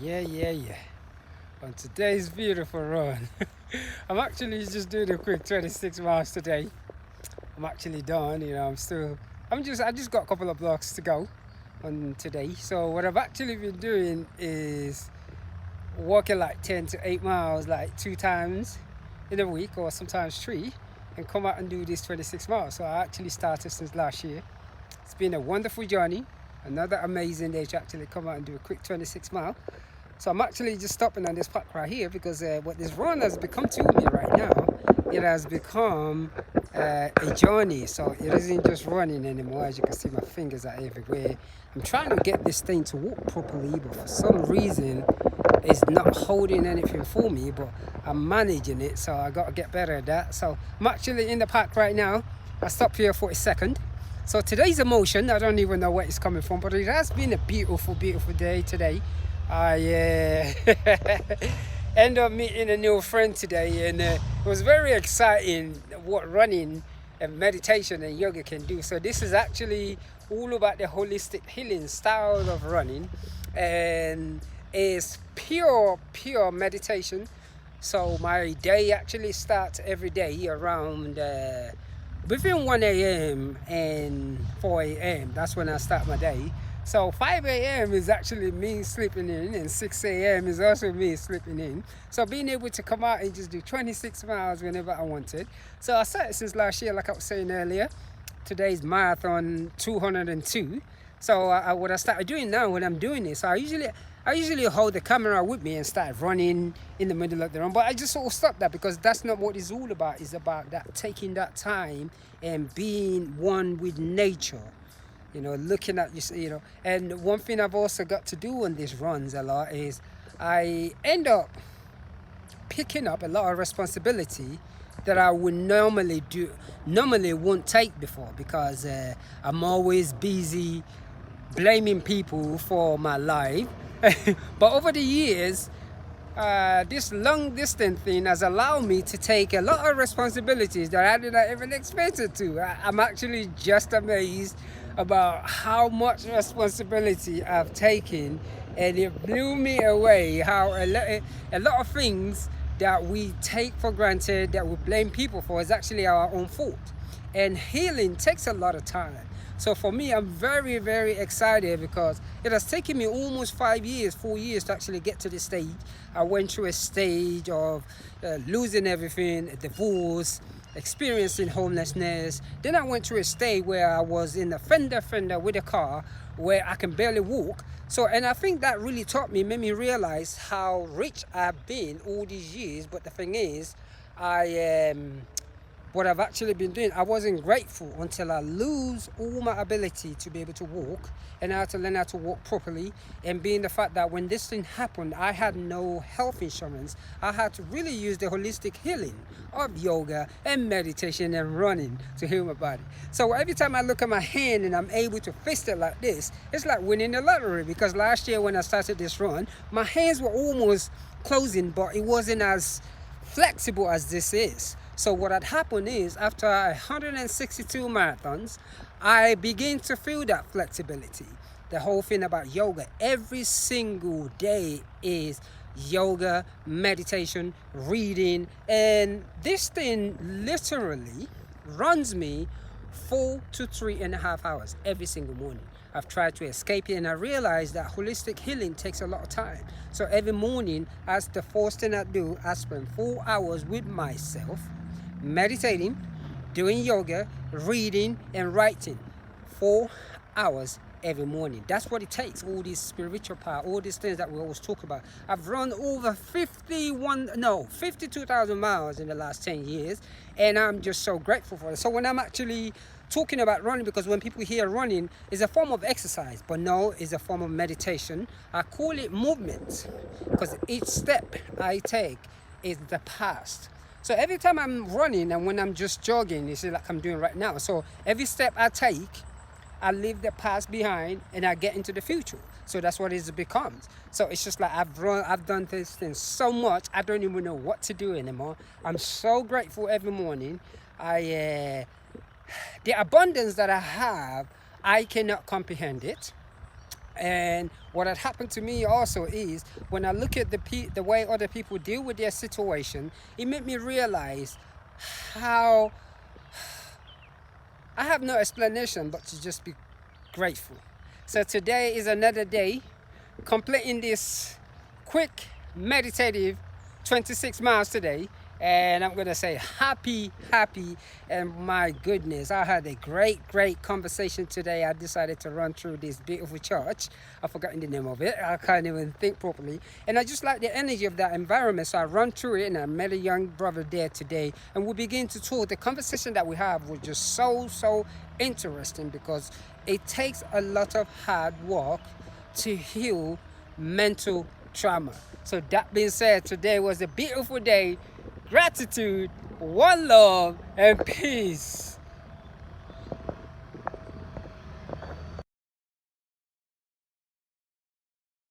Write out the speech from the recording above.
Yeah. On today's beautiful run, I'm actually just doing a quick 26 miles today. I'm actually done. I just got a couple of blocks to go on today. So what I've actually been doing is walking like 10 to 8 miles, like 2 times in a week, or sometimes three, and come out and do these 26 miles. So I actually started since last year. It's been a wonderful journey. Another amazing day to actually come out and do a quick 26 mile. So I'm actually just stopping on this park right here because what this run has become to me right now, it has become a journey. So it isn't just running anymore. As you can see, my fingers are everywhere. I'm trying to get this thing to walk properly, but for some reason, it's not holding anything for me. But I'm managing it, so I got to get better at that. So I'm actually in the park right now. I stopped here for a second. So today's emotion, I don't even know where it's coming from, but it has been a beautiful day today. I end up meeting a new friend today, and it was very exciting what running and meditation and yoga can do. So this is actually all about the holistic healing style of running, and is pure meditation. So my day actually starts every day around between 1 a.m. and 4 a.m. That's when I start my day. So 5 a.m. is actually me sleeping in, and 6 a.m. is also me sleeping in. So being able to come out and just do 26 miles whenever I wanted. So I started since last year, like I was saying earlier. Today's marathon 202. So what I started doing now when I'm doing this, I usually hold the camera with me and start running in the middle of the run. But I just sort of stopped that because that's not what it's all about. It's about that taking that time and being one with nature. Looking at and one thing I've also got to do on these runs a lot is I end up picking up a lot of responsibility that I would normally won't take before, because I'm always busy blaming people for my life. But over the years, this long distance thing has allowed me to take a lot of responsibilities that I did not even expect it to. I'm actually just amazed about how much responsibility I've taken, and it blew me away how a lot of things that we take for granted, that we blame people for, is actually our own fault. And healing takes a lot of time. So for me, I'm very excited because it has taken me almost 5 years, 4 years to actually get to this stage. I went through a stage of losing everything, a divorce, experiencing homelessness. Then I went through a stage where I was in a fender with a car where I can barely walk. So, and I think that really made me realize how rich I've been all these years. But the thing is, I what I've actually been doing, I wasn't grateful until I lose all my ability to be able to walk, and I had to learn how to walk properly. And being the fact that when this thing happened, I had no health insurance, I had to really use the holistic healing of yoga and meditation and running to heal my body. So every time I look at my hand and I'm able to fist it like this, it's like winning the lottery. Because last year when I started this run, my hands were almost closing, but it wasn't as flexible as this is. So what had happened is, after 162 marathons, I begin to feel that flexibility. The whole thing about yoga, every single day is yoga, meditation, reading, and this thing literally runs me 4 to 3.5 hours every single morning. I've tried to escape it, and I realized that holistic healing takes a lot of time. So every morning, as the first thing I do, I spend 4 hours with myself, meditating, doing yoga, reading, and writing. 4 hours every morning. That's what it takes. All this spiritual power, all these things that we always talk about. I've run over 52,000 miles in the last 10 years, and I'm just so grateful for it. So when I'm actually talking about running, because when people hear running, is a form of exercise, but no, it's a form of meditation. I call it movement because each step I take is the past. So every time I'm running and when I'm just jogging, it's like I'm doing right now. So every step I take, I leave the past behind and I get into the future. So that's what it becomes. So it's just like I've done this thing so much, I don't even know what to do anymore. I'm so grateful every morning. The abundance that I have, I cannot comprehend it. And what had happened to me also is when I look at the way other people deal with their situation, it made me realize how I have no explanation but to just be grateful. So today is another day completing this quick meditative 26 miles today, and I'm gonna say happy, and my goodness, I had a great conversation today. I decided to run through this beautiful church. I've forgotten the name of it, I can't even think properly, and I just like the energy of that environment, so I run through it and I met a young brother there today, and we begin to talk. The conversation that we have was just so interesting because it takes a lot of hard work to heal mental trauma. So that being said, today was a beautiful day. Gratitude, one love, and peace.